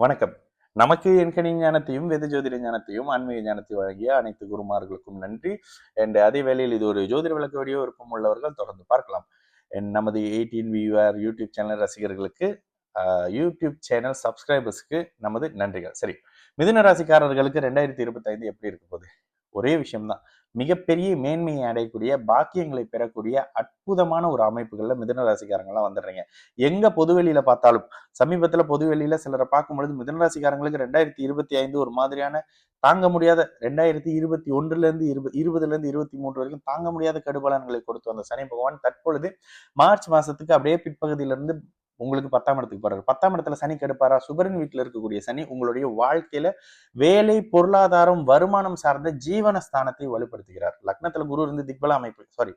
வணக்கம். நமக்கு எண்கணி ஞானத்தையும், வேத ஜோதிட ஞானத்தையும், ஆன்மீக ஞானத்தையும் வழங்கிய அனைத்து குருமார்களுக்கும் நன்றி. அதே வேளையில் இது ஒரு ஜோதிட விளக்க வீடியோ விருப்பம் உள்ளவர்கள் தொடர்ந்து பார்க்கலாம். நமது 18 வியூவர் யூடியூப் சேனல் ரசிகர்களுக்கு, யூடியூப் சேனல் சப்ஸ்கிரைபர்ஸ்க்கு நமது நன்றிகள். சரி, மிதுன ராசிக்காரர்களுக்கு 2025 எப்படி இருக்க போகுது? ஒரே விஷயம்தான். மிகப்பெரிய மேன்மையை அடையக்கூடிய, பாக்கியங்களை பெறக்கூடிய அற்புதமான ஒரு அமைப்புகள்ல மிதுன ராசிக்காரங்கள்லாம் வந்துடுறீங்க. எங்க பொதுவெளியில பார்த்தாலும், சமீபத்துல பொதுவெளியில சிலரை பார்க்கும்பொழுது மிதுன ராசிக்காரங்களுக்கு 2025 ஒரு மாதிரியான தாங்க முடியாத 2021 இருந்து 20 இருந்து 23 வரைக்கும் தாங்க முடியாத கெடுபலன்களை கொடுத்து வந்த சனி பகவான் தற்பொழுது மார்ச் மாசத்துக்கு அப்படியே பிற்பகுதியிலிருந்து உங்களுக்கு 10ஆம் இடத்துக்கு போறாரு. 10ஆம் இடத்துல சனி கெடுப்பாரா? சுபரின் வீட்டுல இருக்கக்கூடிய சனி உங்களுடைய வாழ்க்கையில வேலை, பொருளாதாரம், வருமானம் சார்ந்த ஜீவன ஸ்தானத்தை வலுப்படுத்துகிறார். லக்னத்துல குரு இருந்து திக்பல அமைப்பு, சாரி,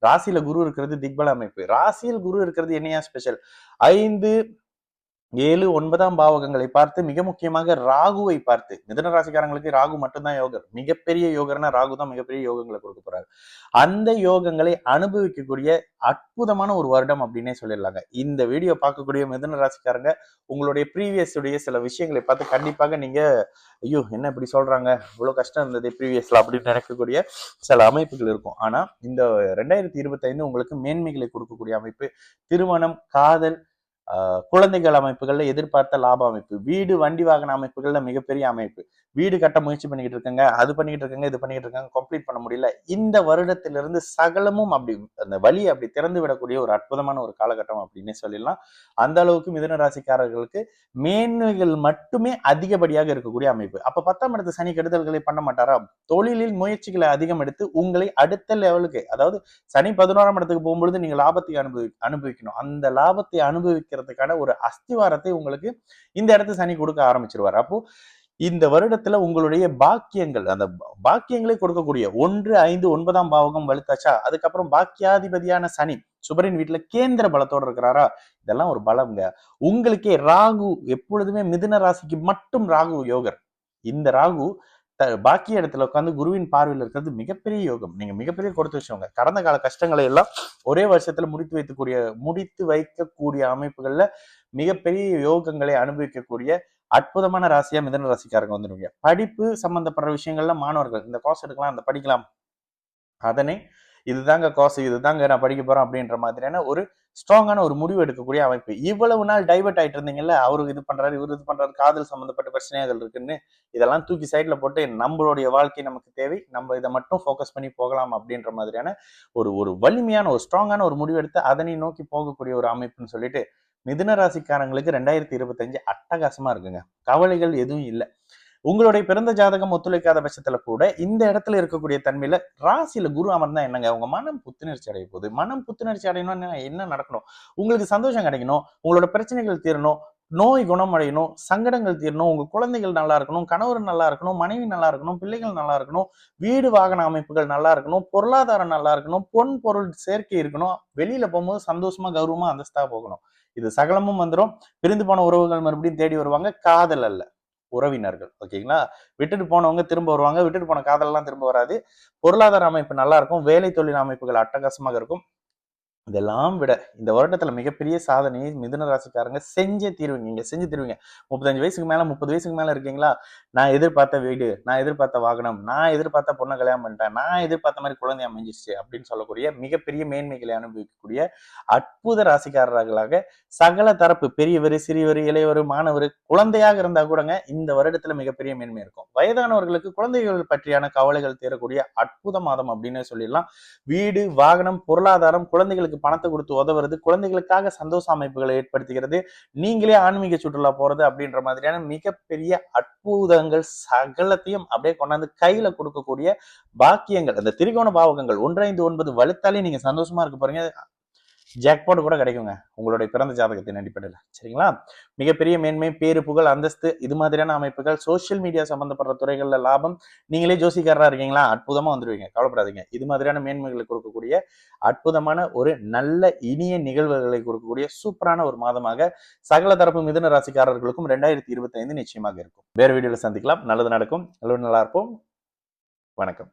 ராசியில குரு இருக்கிறது திக்பல அமைப்பு. ராசியில் குரு இருக்கிறது என்னையா ஸ்பெஷல்? 5, 7, 9ஆம் பாவகங்களை பார்த்து, மிக முக்கியமாக ராகுவை பார்த்து. மிதுன ராசிக்காரங்களுக்கு ராகு மட்டும்தான் யோகர். மிகப்பெரிய யோகர்னா ராகு தான் மிகப்பெரிய யோகங்களை கொடுக்க போறாரு. அந்த யோகங்களை அனுபவிக்கக்கூடிய அற்புதமான ஒரு வருடம் அப்படின்னே சொல்லிடலாங்க. இந்த வீடியோ பார்க்கக்கூடிய மிதுன ராசிக்காரங்க உங்களுடைய ப்ரீவியஸ் உடைய சில விஷயங்களை பார்த்து கண்டிப்பாக நீங்க ஐயோ என்ன இப்படி சொல்றாங்க, இவ்வளவு கஷ்டம் இருந்தது ப்ரீவியஸ்ல அப்படின்னு நினைக்கக்கூடிய சில அமைப்புகள் இருக்கும். ஆனா இந்த 2025 உங்களுக்கு மேன்மைகளை கொடுக்கக்கூடிய அமைப்பு. திருமணம், காதல், குழந்தைகள் அமைப்புகள்ல எதிர்பார்த்த லாப அமைப்பு, வீடு, வண்டி வாகன அமைப்புகள்ல மிகப்பெரிய அமைப்பு. வீடு கட்ட முயற்சி பண்ணிக்கிட்டு இருக்காங்க, அது பண்ணிக்கிட்டு இருக்காங்க, இது பண்ணிக்கிட்டு இருக்காங்க, கம்ப்ளீட் பண்ண முடியல. இந்த வருடத்திலிருந்து சகலமும் அப்படி அந்த வழி அப்படி திறந்து விடக்கூடிய ஒரு அற்புதமான ஒரு காலகட்டம் அப்படின்னு சொல்லிடலாம். அந்த அளவுக்கு மிதுன ராசிக்காரர்களுக்கு மேன்மைகள் மட்டுமே அதிகப்படியாக இருக்கக்கூடிய அமைப்பு. அப்ப 10ஆம் இடத்து சனி கெடுதல்களை பண்ண மாட்டாரா? தொழிலில் முயற்சிகளை அதிகம் எடுத்து உங்களை அடுத்த லெவலுக்கு, அதாவது சனி 11ஆம் இடத்துக்கு போகும்பொழுது நீங்க லாபத்தை அனுபவிக்கணும். அந்த லாபத்தை அனுபவிக்கிறதுக்கான ஒரு அஸ்திவாரத்தை உங்களுக்கு இந்த இடத்து சனி கொடுக்க ஆரம்பிச்சிருவார். அப்போ இந்த வருடத்துல உங்களுடைய பாக்கியங்கள், அந்த பாக்கியங்களை கொடுக்கக்கூடிய 1, 5, 9ஆம் பாவகம் வலுத்தாச்சா, அதுக்கப்புறம் பாக்கியாதிபதியான சனி சுபரின் வீட்டுல கேந்திர பலத்தோடு இருக்கிறாரா, இதெல்லாம் ஒரு பலம்ங்க. உங்களுக்கே ராகு எப்பொழுதுமே மிதுன ராசிக்கு மட்டும் ராகு யோகர். இந்த ராகு பாக்கிய இடத்துல உட்காந்து குருவின் பார்வையில் இருக்கிறது மிகப்பெரிய யோகம். நீங்க மிகப்பெரிய கொடுத்து வச்சவங்க. கடந்த கால கஷ்டங்களை எல்லாம் ஒரே வருஷத்துல முடித்து வைக்கக்கூடிய அமைப்புகள்ல மிகப்பெரிய யோகங்களை அனுபவிக்கக்கூடிய அற்புதமான ராசியா மிதன ராசிக்காரங்க வந்துருவீங்க. படிப்பு சம்பந்தப்படுற விஷயங்கள்ல மாணவர்கள் இந்த கோர்ஸ் எடுக்கலாம், அந்த படிக்கலாம், அதனை இதுதாங்க கோர்ஸ், இதுதாங்க நான் படிக்க போறேன் அப்படின்ற மாதிரியான ஒரு ஸ்ட்ராங்கான ஒரு முடிவு எடுக்கக்கூடிய அமைப்பு. இவ்வளவு நாள் டைவர்ட் ஆயிட்டு இருந்தீங்கல்ல, அவருக்கு இது பண்றாரு, இவரு இது பண்றாரு, காதல் சம்பந்தப்பட்ட பிரச்சனைகள் இருக்குன்னு இதெல்லாம் தூக்கி சைட்ல போட்டு நம்மளுடைய வாழ்க்கை நமக்கு தேவை, நம்ம இதை மட்டும் ஃபோக்கஸ் பண்ணி போகலாம் அப்படின்ற மாதிரியான ஒரு ஒரு வலிமையான ஒரு ஸ்ட்ராங்கான ஒரு முடிவு எடுத்து அதனை நோக்கி போகக்கூடிய ஒரு அமைப்புன்னு சொல்லிட்டு மிதுன ராசிக்காரங்களுக்கு 2025 அட்டகாசமா இருக்குங்க. கவலைகள் எதுவும் இல்லை. உங்களுடைய பிறந்த ஜாதகம் ஒத்துழைக்காத பட்சத்துல கூட இந்த இடத்துல இருக்கக்கூடிய தன்மையில ராசியில குரு அமர்ந்தா என்னங்க, உங்க மனம் புத்துணர்ச்சி அடைய போகுது. மனம் புத்துணர்ச்சி அடையணும்னு என்ன நடக்கணும்? உங்களுக்கு சந்தோஷம் கிடைக்கணும், உங்களோட பிரச்சனைகள் தீரணும், நோய் குணமடையணும், சங்கடங்கள் தீரணும், உங்க குழந்தைகள் நல்லா இருக்கணும், கணவர் நல்லா இருக்கணும், மனைவி நல்லா இருக்கணும், பிள்ளைகள் நல்லா இருக்கணும், வீடு வாகன அமைப்புகள் நல்லா இருக்கணும், பொருளாதாரம் நல்லா இருக்கணும், பொன் பொருள் சேர்க்கை இருக்கணும், வெளியில போகும்போது சந்தோஷமா கௌரவமா அந்தஸ்தா போகணும். இது சகலமும் வந்துடும். பிரிந்து போன உறவுகள் மறுபடியும் தேடி வருவாங்க. காதல் அல்ல, உறவினர்கள். ஓகேங்களா? விட்டுட்டு போனவங்க திரும்ப வருவாங்க, விட்டுட்டு போன காதல் எல்லாம் திரும்ப வராது. பொருளாதார அமைப்பு நல்லா இருக்கும், வேலை தொழில் அமைப்புகள் அட்டகாசமாக இருக்கும். இதெல்லாம் விட இந்த வருடத்துல மிகப்பெரிய சாதனையை மிதுன ராசிக்காரங்க செஞ்சு தீருவீங்க. 35 வயசுக்கு மேல 30 வயசுக்கு மேல இருக்கீங்களா, நான் எதிர்பார்த்த வீடு, நான் எதிர்பார்த்த வாகனம், நான் எதிர்பார்த்த பொண்ணை கல்யாணம் பண்ணிட்டேன், நான் எதிர்பார்த்த மாதிரி குழந்தை அமைஞ்சிச்சு அப்படின்னு சொல்லக்கூடிய மிகப்பெரிய மேன்மைகளை அனுபவிக்கக்கூடிய அற்புத ராசிக்காரர்களாக சகல தரப்பு பெரியவர், சிறியவர், இளையவர், மாணவர், குழந்தையாக இருந்தா கூடங்க இந்த வருடத்துல மிகப்பெரிய மேன்மை இருக்கும். வயதானவர்களுக்கு குழந்தைகள் பற்றியான கவலைகள் தீரக்கூடிய அற்புத மாதம் அப்படின்னு சொல்லிடலாம். வீடு, வாகனம், பொருளாதாரம், குழந்தைகளுக்கு பணத்தை கொடுத்து உதவுறது, குழந்தைகளுக்காக சந்தோஷ அமைப்புகளை ஏற்படுத்துகிறது, நீங்களே ஆன்மீக சுற்றுலா போறது அப்படின்ற மாதிரியான மிகப்பெரிய அற்புதங்கள் சகலத்தையும் அப்படியே கொண்டாந்து கையில கொடுக்கக்கூடிய பாக்கியங்கள். அந்த திரிகோண பாவகங்கள் 1, 5, 9 வலுத்தாலே நீங்க சந்தோஷமா இருக்க போறீங்க. ஜாக்பாட் கூட கிடைக்குங்க உங்களுடைய பிறந்த ஜாதகத்தின் அடிப்படையில். சரிங்களா? மிகப்பெரிய மேன்மை, பேரு, புகழ், அந்தஸ்து, இது மாதிரியான அமைப்புகள், சோசியல் மீடியா சம்பந்தப்படுற துறைகள்ல லாபம். நீங்களே ஜோசிக்காரரா இருக்கீங்களா, அற்புதமா வந்துருவீங்க, கவலைப்படாதீங்க. இது மாதிரியான மேன்மைகளை கொடுக்கக்கூடிய அற்புதமான ஒரு நல்ல இனிய நிகழ்வுகளை கொடுக்கக்கூடிய சூப்பரான ஒரு மாதமாக சகல தரப்பு மிதுன ராசிக்காரர்களுக்கும் 2025 நிச்சயமாக இருக்கும். வேற வீடியோல சந்திக்கலாம். நல்லது நடக்கும். நல்லா இருப்போம். வணக்கம்.